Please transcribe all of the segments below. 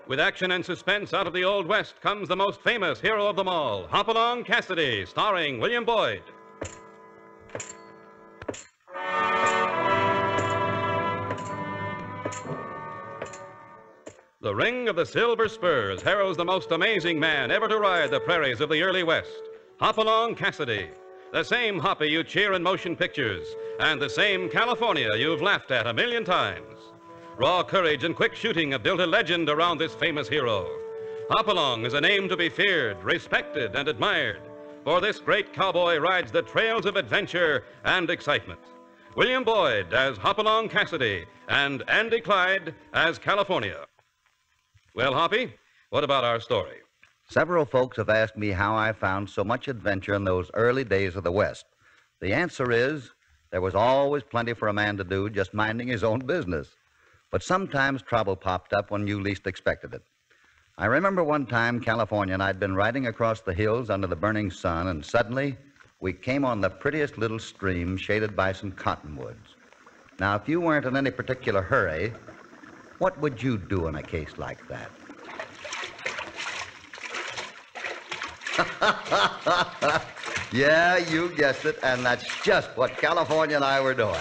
With action and suspense out of the Old West comes the most famous hero of them all, Hopalong Cassidy, starring William Boyd. The ring of the silver spurs heralds the most amazing man ever to ride the prairies of the early West, Hopalong Cassidy. The same Hoppy you cheer in motion pictures, and the same California you've laughed at a million times. Raw courage and quick shooting have built a legend around this famous hero. Hopalong is a name to be feared, respected, and admired, for this great cowboy rides the trails of adventure and excitement. William Boyd as Hopalong Cassidy and Andy Clyde as California. Well, Hoppy, what about our story? Several folks have asked me how I found so much adventure in those early days of the West. The answer is there was always plenty for a man to do just minding his own business. But sometimes trouble popped up when you least expected it. I remember one time California and I'd been riding across the hills under the burning sun, and suddenly we came on the prettiest little stream shaded by some cottonwoods. Now, if you weren't in any particular hurry, what would you do in a case like that? Yeah, you guessed it, and that's just what California and I were doing.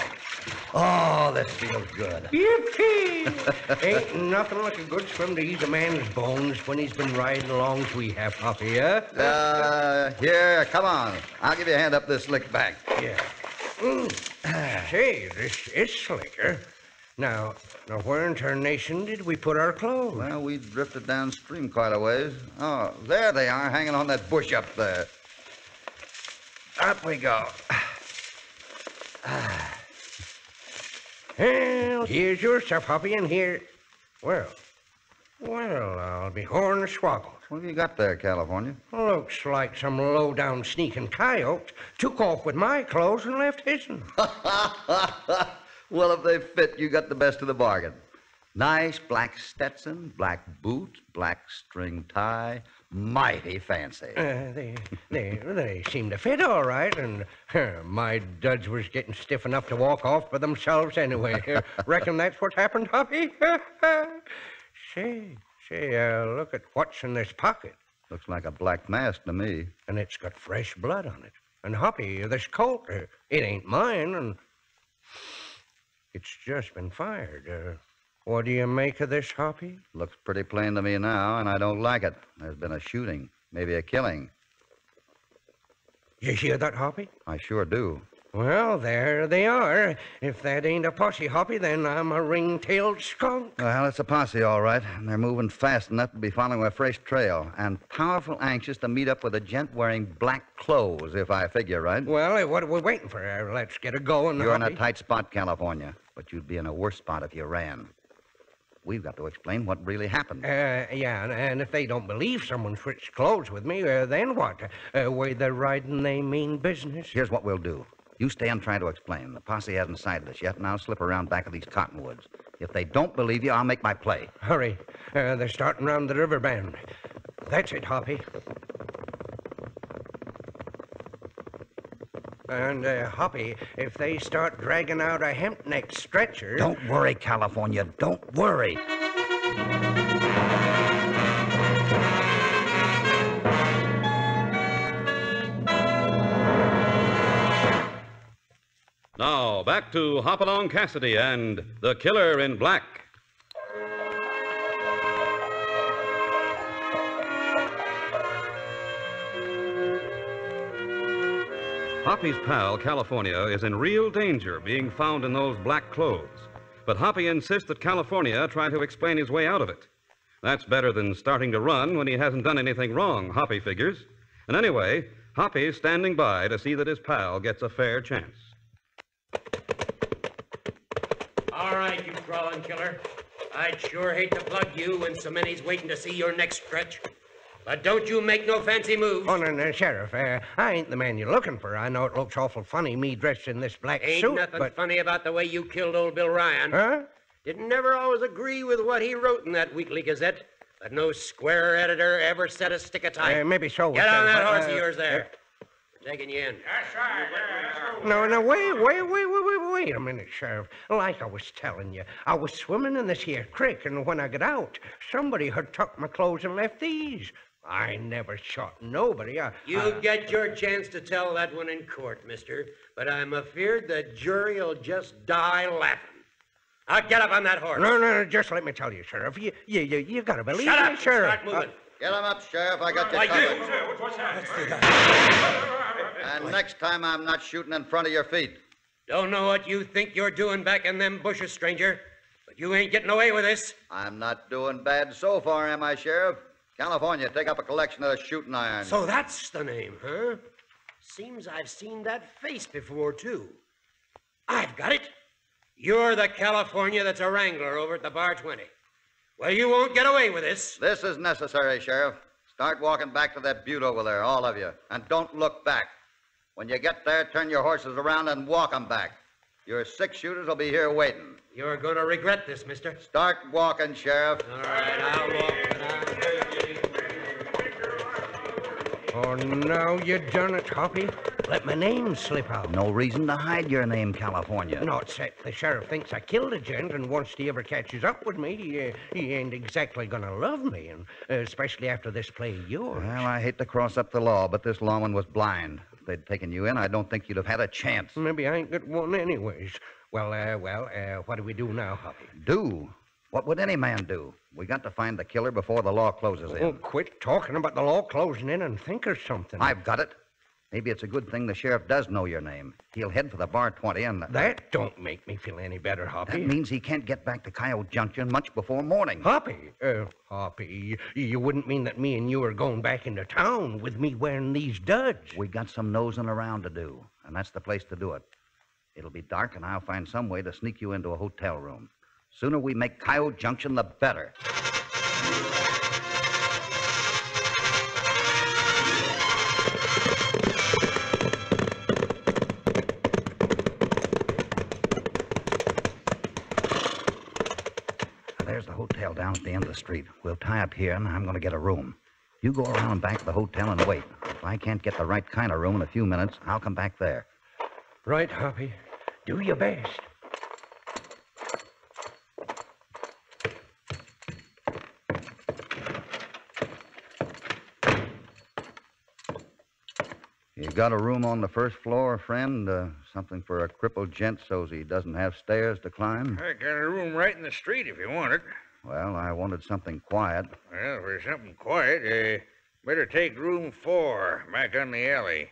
Oh, this feels good. Yippee! Ain't nothing like a good swim to ease a man's bones when he's been riding along as we have, Hoppy, Here, come on. I'll give you a hand up this slick bank. Yeah. Say, this is slicker. Now, where in tarnation did we put our clothes? Well, we drifted downstream quite a ways. Oh, there they are, hanging on that bush up there. Up we go. Well, here's your stuff, Hoppy, and here... Well, I'll be hornswoggled. What have you got there, California? Looks like some low-down sneaking coyote took off with my clothes and left his'n. Well, if they fit, you got the best of the bargain. Nice black Stetson, black boots, black string tie. Mighty fancy. They seem to fit all right, and my duds was getting stiff enough to walk off by themselves anyway. Reckon that's what happened, Hoppy? Say, look at what's in this pocket. Looks like a black mask to me. And it's got fresh blood on it. And Hoppy, this coat, it ain't mine, and it's just been fired. What do you make of this, Hoppy? Looks pretty plain to me now, and I don't like it. There's been a shooting, maybe a killing. You hear that, Hoppy? I sure do. Well, there they are. If that ain't a posse, Hoppy, then I'm a ring-tailed skunk. Well, it's a posse, all right. And they're moving fast enough to be following a fresh trail, and powerful anxious to meet up with a gent wearing black clothes, if I figure right. Well, what are we waiting for? Let's get it going, You're Hoppy. in a tight spot, California, but you'd be in a worse spot if you ran. We've got to explain what really happened. Yeah, and if they don't believe someone switched clothes with me, then what? Way they're riding, they mean business. Here's what we'll do. You stay and try to explain. The posse hasn't sighted us yet, and I'll slip around back of these cottonwoods. If they don't believe you, I'll make my play. Hurry. They're starting round the river bend. That's it, Hoppy. And, Hoppy, if they start dragging out a hemp-neck stretcher... Don't worry, California. Don't worry. Now, back to Hopalong Cassidy and the Killer in Black. Hoppy's pal, California, is in real danger being found in those black clothes. But Hoppy insists that California try to explain his way out of it. That's better than starting to run when he hasn't done anything wrong, Hoppy figures. And anyway, Hoppy's standing by to see that his pal gets a fair chance. All right, you crawling killer. I'd sure hate to plug you when so many's waiting to see your next stretch. But don't you make no fancy moves. Oh, no, Sheriff, I ain't the man you're looking for. I know it looks awful funny, me dressed in this black Ain't suit, nothing but... funny about the way you killed old Bill Ryan. Huh? Didn't never always agree with what he wrote in that weekly gazette, but no square editor ever said a stick of type. Maybe so. Get on that horse of yours there. taking you in. No, wait a minute, Sheriff. Like I was telling you, I was swimming in this here creek, and when I got out, somebody had tucked my clothes and left these. I never shot nobody. You'll get your chance to tell that one in court, mister, but I'm afeard the jury'll just die laughing. Now get up on that horse. No, just let me tell you, Sheriff. You gotta believe Shut me, up. Sheriff. Start moving. Get him up, Sheriff. I got you covered. What's that? And next time I'm not shooting in front of your feet. Don't know what you think you're doing back in them bushes, stranger, but you ain't getting away with this. I'm not doing bad so far, am I, Sheriff? California, take up a collection of the shooting irons. So that's the name, huh? Seems I've seen that face before, too. I've got it. You're the California that's a wrangler over at the Bar 20. Well, you won't get away with this. This is necessary, Sheriff. Start walking back to that butte over there, all of you, and don't look back. When you get there, turn your horses around and walk 'em back. Your 6 shooters will be here waiting. You're going to regret this, mister. Start walking, Sheriff. All right, I'll walk. Oh, now you done it, Hoppy. Let my name slip out. No reason to hide your name, California. Not except the sheriff thinks I killed a gent, and once he ever catches up with me, he ain't exactly gonna love me, and especially after this play of yours. Well, I hate to cross up the law, but this lawman was blind. If they'd taken you in, I don't think you'd have had a chance. Maybe I ain't got one anyways. Well, what do we do now, Hoppy? Do? What would any man do? We got to find the killer before the law closes Oh, in. quit talking about the law closing in and think of something. I've got it. Maybe it's a good thing the sheriff does know your name. He'll head for the Bar 20 and... That don't make me feel any better, Hoppy. That means he can't get back to Coyote Junction much before morning. Hoppy, you wouldn't mean that me and you are going back into town with me wearing these duds? We got some nosing around to do, and that's the place to do it. It'll be dark, and I'll find some way to sneak you into a hotel room. Sooner we make Coyote Junction, the better. There's the hotel down at the end of the street. We'll tie up here, and I'm going to get a room. You go around back to the hotel and wait. If I can't get the right kind of room in a few minutes, I'll come back there. Right, Hoppy. Do your best. You got a room on the first floor, friend? Something for a crippled gent so's he doesn't have stairs to climb? I got a room right in the street if you want it. Well, I wanted something quiet. Well, for something quiet, better take room 4 back on the alley.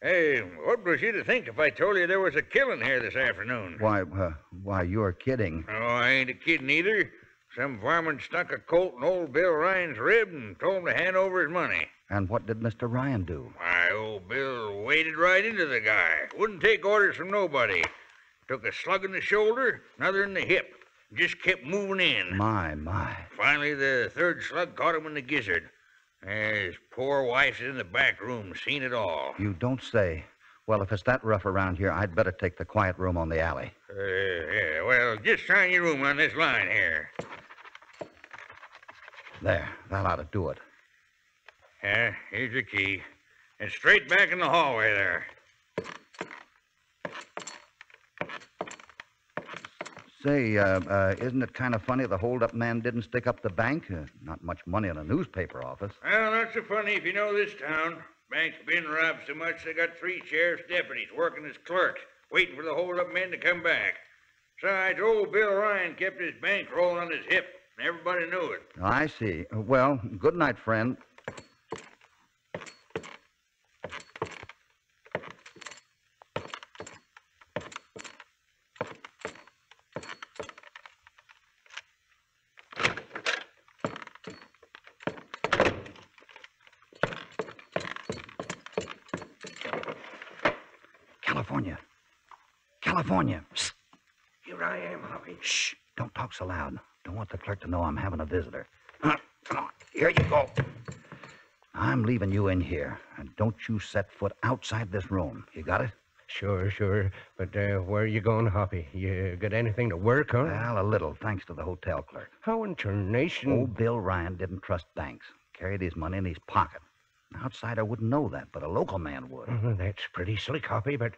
Hey, what was you to think if I told you there was a killing here this afternoon? Why, you're kidding. Oh, I ain't a kidding either. Some varmint stuck a colt in old Bill Ryan's rib and told him to hand over his money. And what did Mr. Ryan do? Why, old Bill waded right into the guy. Wouldn't take orders from nobody. Took a slug in the shoulder, another in the hip. Just kept moving in. My. Finally, the third slug caught him in the gizzard. His poor wife's in the back room, seen it all. You don't say. Well, if it's that rough around here, I'd better take the quiet room on the alley. Yeah, well, just sign your room on this line here. There, that ought to do it. Yeah, here's your key. And straight back in the hallway there. Say, isn't it kind of funny the hold-up man didn't stick up the bank? Not much money in a newspaper office. Well, not so funny if you know this town. Bank's been robbed so much they got 3 sheriff's deputies working as clerks, waiting for the hold-up men to come back. Besides, old Bill Ryan kept his bankroll on his hip, and everybody knew it. I see. Well, good night, friend. California. Psst. Here I am, Hoppy. Shh. Don't talk so loud. Don't want the clerk to know I'm having a visitor. Come on. Here you go. I'm leaving you in here. And don't you set foot outside this room. You got it? Sure. But where are you going, Hoppy? You got anything to work on? Well, a little, thanks to the hotel clerk. How in tarnation... Old Bill Ryan didn't trust banks. Carried his money in his pocket. An outsider wouldn't know that, but a local man would. That's pretty slick, Hoppy, but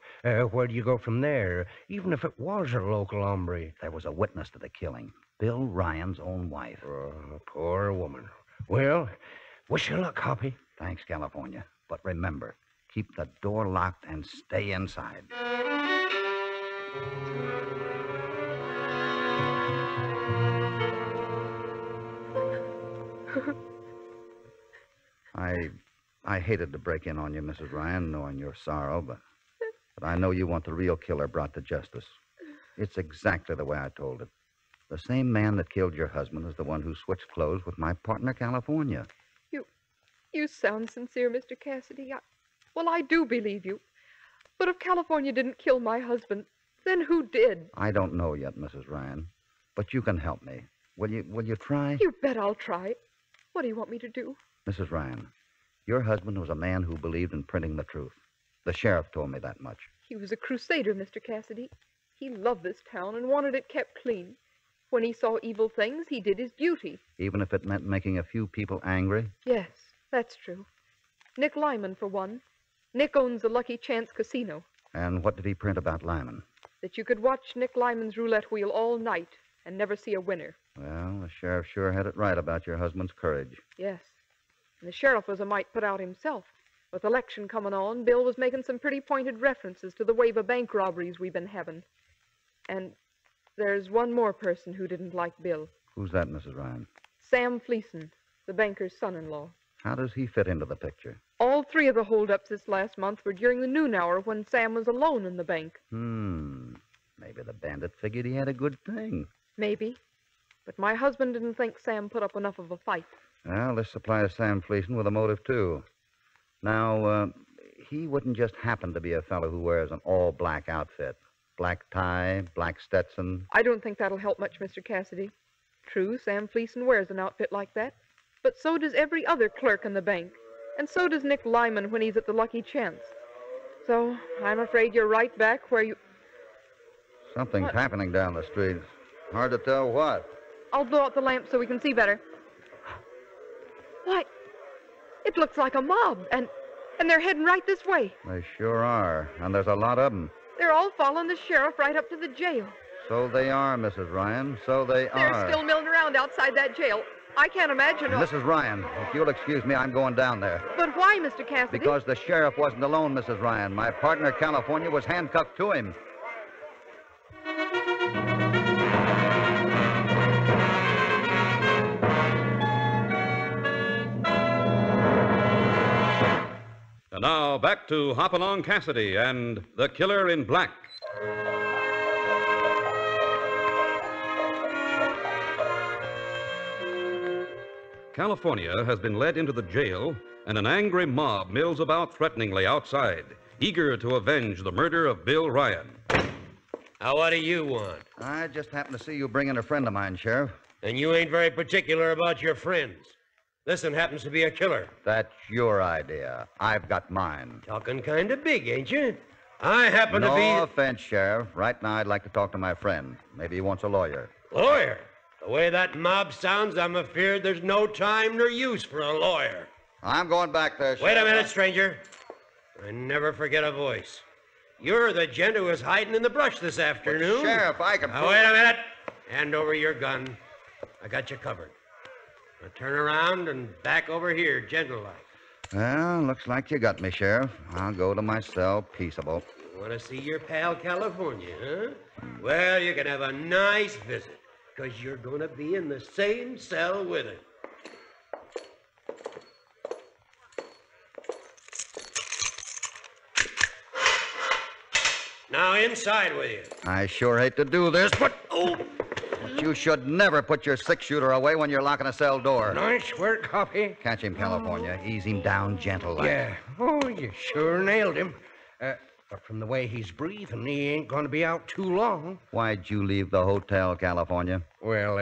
where do you go from there, even if it was a local hombre? There was a witness to the killing, Bill Ryan's own wife. Oh, poor woman. Well, wish you luck, Hoppy. Thanks, California. But remember, keep the door locked and stay inside. I hated to break in on you, Mrs. Ryan, knowing your sorrow, but I know you want the real killer brought to justice. It's exactly the way I told it. The same man that killed your husband is the one who switched clothes with my partner, California. You sound sincere, Mr. Cassidy. I do believe you. But if California didn't kill my husband, then who did? I don't know yet, Mrs. Ryan, but you can help me. Will you try? You bet I'll try. What do you want me to do? Mrs. Ryan, your husband was a man who believed in printing the truth. The sheriff told me that much. He was a crusader, Mr. Cassidy. He loved this town and wanted it kept clean. When he saw evil things, he did his duty. Even if it meant making a few people angry? Yes, that's true. Nick Lyman, for one. Nick owns the Lucky Chance Casino. And what did he print about Lyman? That you could watch Nick Lyman's roulette wheel all night and never see a winner. Well, the sheriff sure had it right about your husband's courage. Yes. And the sheriff was a mite put out himself. With election coming on, Bill was making some pretty pointed references to the wave of bank robberies we've been having. And there's one more person who didn't like Bill. Who's that, Mrs. Ryan? Sam Fleeson, the banker's son-in-law. How does he fit into the picture? All three of the holdups this last month were during the noon hour when Sam was alone in the bank. Maybe the bandit figured he had a good thing. Maybe. But my husband didn't think Sam put up enough of a fight. Well, this supplies Sam Fleeson with a motive, too. Now, he wouldn't just happen to be a fellow who wears an all-black outfit. Black tie, black Stetson. I don't think that'll help much, Mr. Cassidy. True, Sam Fleeson wears an outfit like that. But so does every other clerk in the bank. And so does Nick Lyman when he's at the Lucky Chance. So, I'm afraid you're right back where you... Something's What? happening down the street. Hard to tell what. I'll blow out the lamp so we can see better. Why, it looks like a mob, and they're heading right this way. They sure are, and there's a lot of them. They're all following the sheriff right up to the jail. So they are, Mrs. Ryan, so they They're are. still milling around outside that jail. I can't imagine... Mrs. Ryan, if you'll excuse me, I'm going down there. But why, Mr. Cassidy? Because the sheriff wasn't alone, Mrs. Ryan. My partner, California, was handcuffed to him. And now back to Hopalong Cassidy and The Killer in Black. California has been led into the jail, and an angry mob mills about threateningly outside, eager to avenge the murder of Bill Ryan. Now, what do you want? I just happened to see you bring in a friend of mine, Sheriff. And you ain't very particular about your friends. This one happens to be a killer. That's your idea. I've got mine. Talking kind of big, ain't you? I happen to No be... offense, Sheriff. Right now, I'd like to talk to my friend. Maybe he wants a lawyer. Lawyer? The way that mob sounds, I'm afeard there's no time nor use for a lawyer. I'm going back there, Sheriff. Wait a minute, stranger. I never forget a voice. You're the gent who was hiding in the brush this afternoon. Sheriff, I can... Now, wait a minute. Hand over your gun. I got you covered. Now turn around and back over here, gentle-like. Well, looks like you got me, Sheriff. I'll go to my cell peaceable. You want to see your pal California, huh? Well, you can have a nice visit, because you're going to be in the same cell with him. Now, inside with you. I sure hate to do this, but... Oh! But you should never put your six-shooter away when you're locking a cell door. Nice work, Hoppy. Catch him, California. Ease him down gentle like. Yeah. Oh, you sure nailed him. But from the way he's breathing, he ain't going to be out too long. Why'd you leave the hotel, California? Well,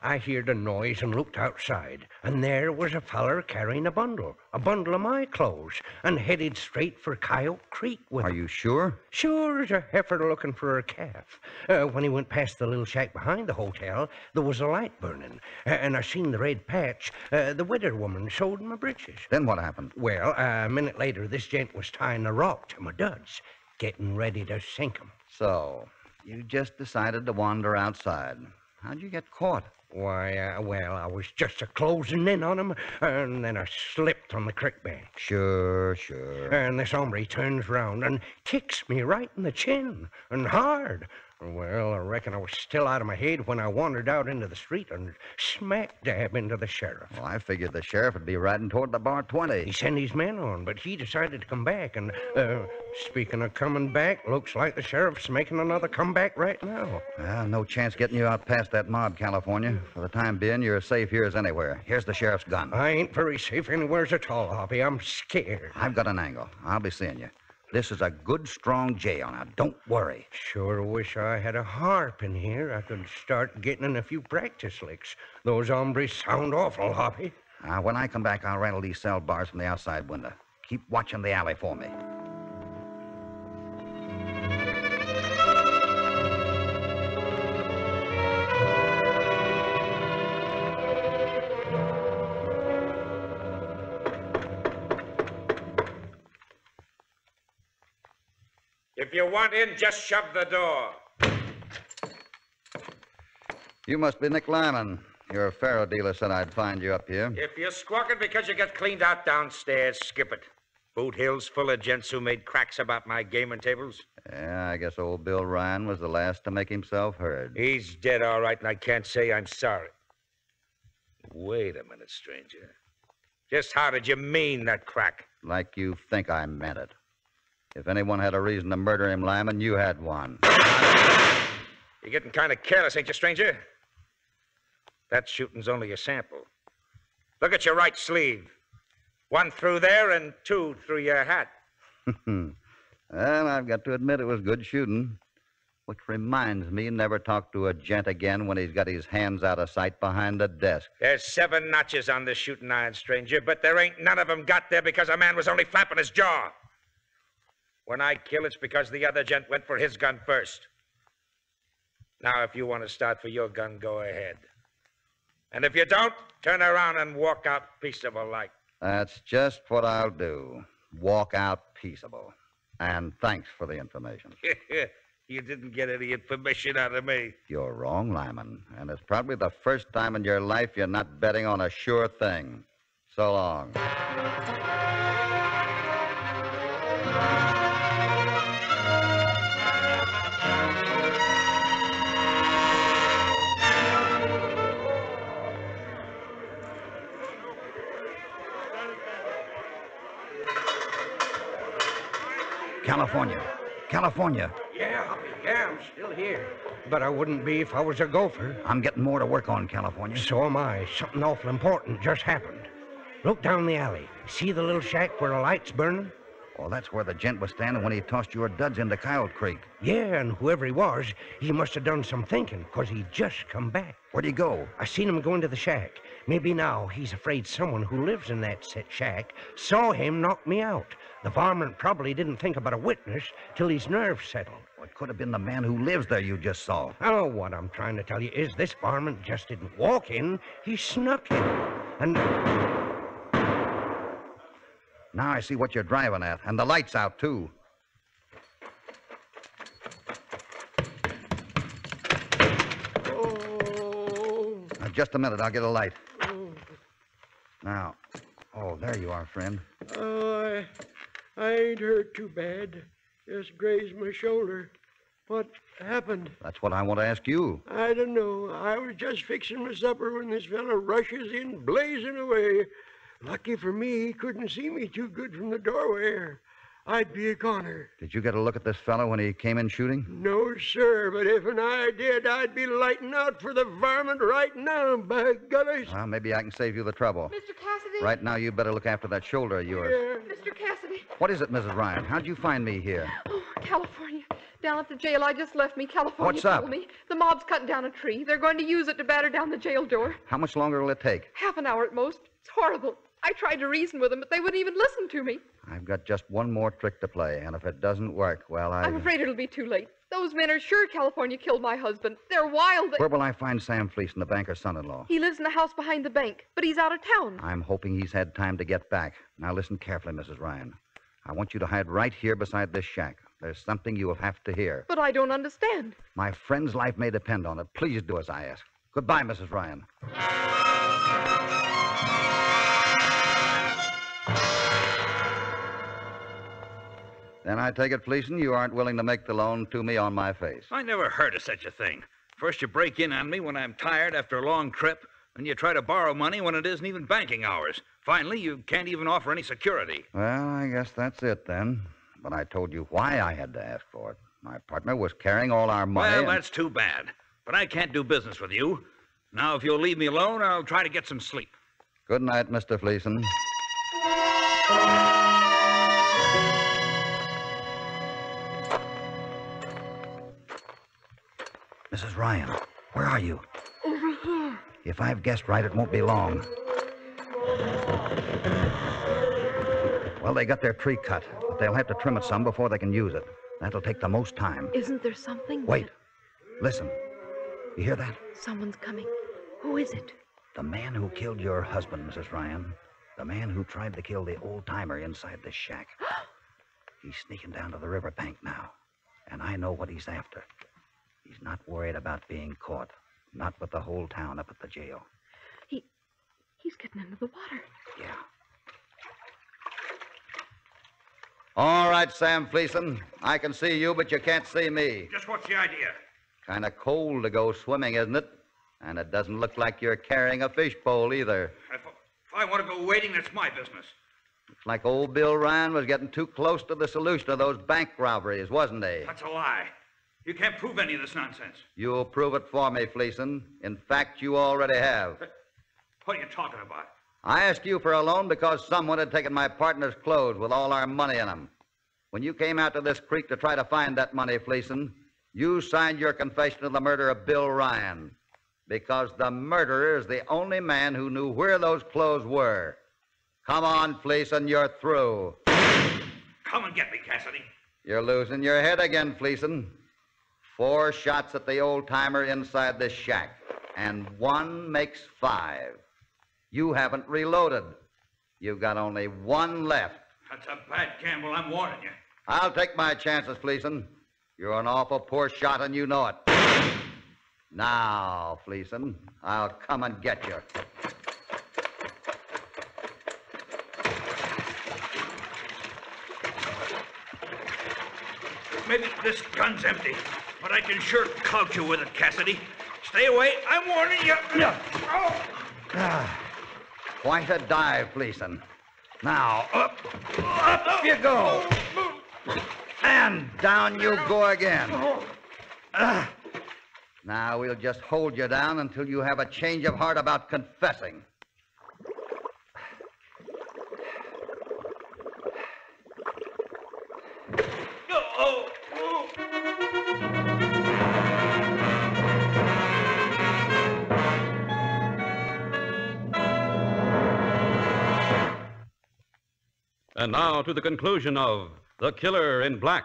I heard a noise and looked outside, and there was a feller carrying a bundle of my clothes, and headed straight for Coyote Creek with Are him. you sure? Sure as a heifer looking for her calf. When he went past the little shack behind the hotel, there was a light burning, and I seen the red patch. The widow woman showed my breeches. Then what happened? Well, a minute later, this gent was tying a rock to my duds, getting ready to sink 'em. So, you just decided to wander outside. How'd you get caught? Why, I was just a-closing in on 'em, and then I slipped on the creek bank. Sure. And this hombre turns round and kicks me right in the chin, and hard. Well, I reckon I was still out of my head when I wandered out into the street and smack dab into the sheriff. Well, I figured the sheriff would be riding toward the bar 20. He sent his men on, but he decided to come back. And, speaking of coming back, looks like the sheriff's making another comeback right now. Well, no chance getting you out past that mob, California. For the time being, you're as safe here as anywhere. Here's the sheriff's gun. I ain't very safe anywheres at all, Hoppy. I'm scared. I've got an angle. I'll be seeing you. This is a good, strong jail. Now, don't worry. Sure wish I had a harp in here. I could start getting in a few practice licks. Those hombres sound awful, Hoppy. When I come back, I'll rattle these cell bars from the outside window. Keep watching the alley for me. If you want in, just shove the door. You must be Nick Lyman. Your faro dealer said I'd find you up here. If you're squawking because you got cleaned out downstairs, skip it. Boot Hill's full of gents who made cracks about my gaming tables. Yeah, I guess old Bill Ryan was the last to make himself heard. He's dead, all right, and I can't say I'm sorry. Wait a minute, stranger. Just how did you mean that crack? Like you think I meant it. If anyone had a reason to murder him, Lyman, you had one. You're getting kind of careless, ain't you, stranger? That shooting's only a sample. Look at your right sleeve. 1 through there and 2 through your hat. Well, I've got to admit it was good shooting. Which reminds me, never talk to a gent again when he's got his hands out of sight behind a desk. There's 7 notches on this shooting iron, stranger, but there ain't none of them got there because a man was only flapping his jaw. When I kill, it's because the other gent went for his gun first. Now, if you want to start for your gun, go ahead. And if you don't, turn around and walk out peaceable like. That's just what I'll do. Walk out peaceable. And thanks for the information. You didn't get any information out of me. You're wrong, Lyman. And it's probably the first time in your life you're not betting on a sure thing. So long. California. Yeah, Hoppy, yeah, I'm still here. But I wouldn't be if I was a gopher. I'm getting more to work on, California. So am I. Something awful important just happened. Look down the alley. See the little shack where the light's burning? Well, that's where the gent was standing when he tossed your duds into Coyote Creek. Yeah, and whoever he was, he must have done some thinking, 'cause he just come back. Where'd he go? I seen him go into the shack. Maybe now he's afraid someone who lives in that set shack saw him knock me out. The varmint probably didn't think about a witness till his nerves settled. Well, it could have been the man who lives there you just saw. Oh, what I'm trying to tell you is this varmint just didn't walk in. He snuck in. And... Now I see what you're driving at. And the light's out, too. Oh. Now, just a minute. I'll get a light. Now, there you are, friend. Oh, I ain't hurt too bad. Just grazed my shoulder. What happened? That's what I want to ask you. I don't know. I was just fixing my supper when this fella rushes in, blazing away. Lucky for me, he couldn't see me too good from the doorway. I'd be a goner. Did you get a look at this fellow when he came in shooting? No, sir, but if I did, I'd be lighting out for the varmint right now, by goodness. Well, maybe I can save you the trouble. Mr. Cassidy? Right now, you'd better look after that shoulder of yours. Yeah. Mr. Cassidy? What is it, Mrs. Ryan? How'd you find me here? Oh, California. Down at the jail I just left me, California What's up? told me. The mob's cutting down a tree. They're going to use it to batter down the jail door. How much longer will it take? Half an hour at most. It's horrible. I tried to reason with them, but they wouldn't even listen to me. I've got just one more trick to play, and if it doesn't work, well, I'm afraid it'll be too late. Those men are sure California killed my husband. They're wild. Where will I find Sam Fleeson, the banker's son-in-law? He lives in the house behind the bank, but he's out of town. I'm hoping he's had time to get back. Now listen carefully, Mrs. Ryan. I want you to hide right here beside this shack. There's something you will have to hear. But I don't understand. My friend's life may depend on it. Please do as I ask. Goodbye, Mrs. Ryan. Then I take it, Fleeson, you aren't willing to make the loan to me on my face. I never heard of such a thing. First you break in on me when I'm tired after a long trip, and you try to borrow money when it isn't even banking hours. Finally, you can't even offer any security. Well, I guess that's it then. But I told you why I had to ask for it. My partner was carrying all our money. Well, that's too bad. But I can't do business with you. Now, if you'll leave me alone, I'll try to get some sleep. Good night, Mr. Fleeson. Mrs. Ryan, where are you? Over here. If I've guessed right, it won't be long. Well, they got their tree cut, but they'll have to trim it some before they can use it. That'll take the most time. Isn't there something? Wait. Listen. You hear that? Someone's coming. Who is it? The man who killed your husband, Mrs. Ryan. The man who tried to kill the old-timer inside this shack. He's sneaking down to the riverbank now, and I know what he's after. He's not worried about being caught. Not with the whole town up at the jail. He's getting into the water. Yeah. All right, Sam Fleeson. I can see you, but you can't see me. Just what's the idea? Kind of cold to go swimming, isn't it? And it doesn't look like you're carrying a fishpole either. If I want to go wading, that's my business. Looks like old Bill Ryan was getting too close to the solution of those bank robberies, wasn't he? That's a lie. You can't prove any of this nonsense. You'll prove it for me, Fleeson. In fact, you already have. What are you talking about? I asked you for a loan because someone had taken my partner's clothes with all our money in them. When you came out to this creek to try to find that money, Fleeson, you signed your confession of the murder of Bill Ryan because the murderer is the only man who knew where those clothes were. Come on, Fleeson, you're through. Come and get me, Cassidy. You're losing your head again, Fleeson. 4 shots at the old-timer inside this shack, and 1 makes 5. You haven't reloaded. You've got only 1 left. That's a bad gamble, I'm warning you. I'll take my chances, Fleeson. You're an awful poor shot, and you know it. Now, Fleeson, I'll come and get you. Maybe this gun's empty, but I can sure clout you with it, Cassidy. Stay away, I'm warning you. Quite a dive, Fleeson. Now, up you go. And down you go again. Now we'll just hold you down until you have a change of heart about confessing. And now to the conclusion of The Killer in Black.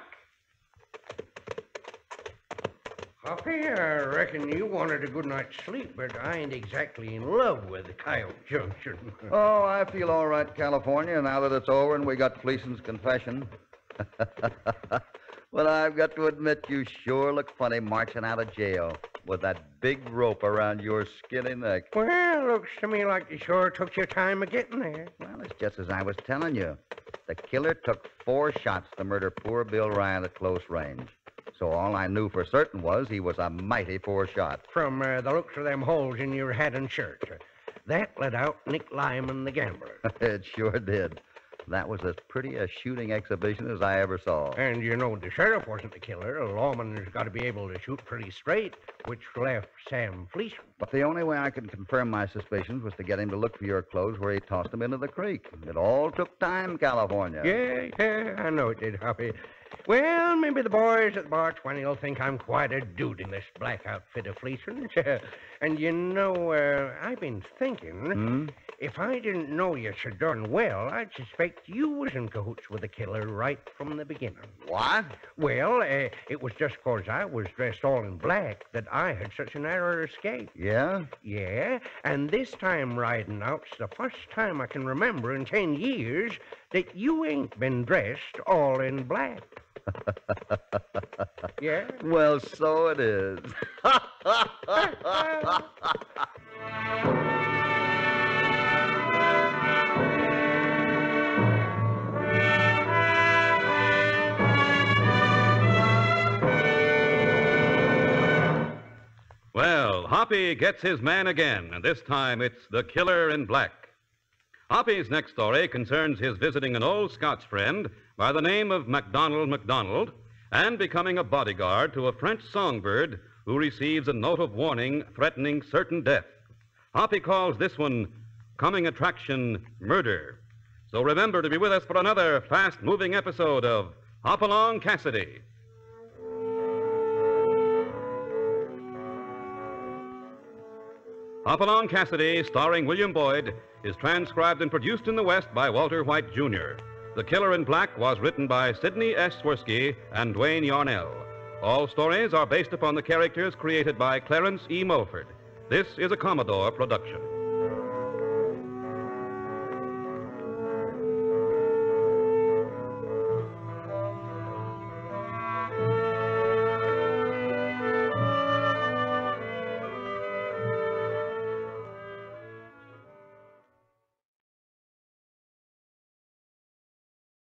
Hoppy, I reckon you wanted a good night's sleep, but I ain't exactly in love with Coyote Junction. Oh, I feel all right, California, now that it's over and we got Fleeson's confession. But I've got to admit, you sure look funny marching out of jail with that big rope around your skinny neck. Well, looks to me like you sure took your time of getting there. Well, it's just as I was telling you. The killer took 4 shots to murder poor Bill Ryan at close range. So all I knew for certain was he was a mighty poor shot. From the looks of them holes in your hat and shirt. That let out Nick Lyman, the gambler. It sure did. That was as pretty a shooting exhibition as I ever saw. And you know the sheriff wasn't the killer. A lawman's got to be able to shoot pretty straight, which left Sam Fleeson. But the only way I could confirm my suspicions was to get him to look for your clothes where he tossed them into the creek. It all took time, California. Yeah, I know it did, Hoppy. Well, maybe the boys at Bar 20 will think I'm quite a dude in this black outfit of fleecing. And you know, I've been thinking, if I didn't know you so darn well, I'd suspect you was in cahoots with the killer right from the beginning. What? Well, it was just 'cause I was dressed all in black that I had such a narrow escape. Yeah? Yeah, and this time riding out's the first time I can remember in 10 years that you ain't been dressed all in black. Yeah? Well, so it is. Well, Hoppy gets his man again, and this time it's the Killer in Black. Hoppy's next story concerns his visiting an old Scotch friend by the name of MacDonald and becoming a bodyguard to a French songbird who receives a note of warning threatening certain death. Hoppy calls this one Coming Attraction Murder. So remember to be with us for another fast-moving episode of Hopalong Cassidy. Hopalong Cassidy, starring William Boyd, is transcribed and produced in the West by Walter White, Jr. The Killer in Black was written by Sidney S. Swirsky and Dwayne Yarnell. All stories are based upon the characters created by Clarence E. Mulford. This is a Commodore production.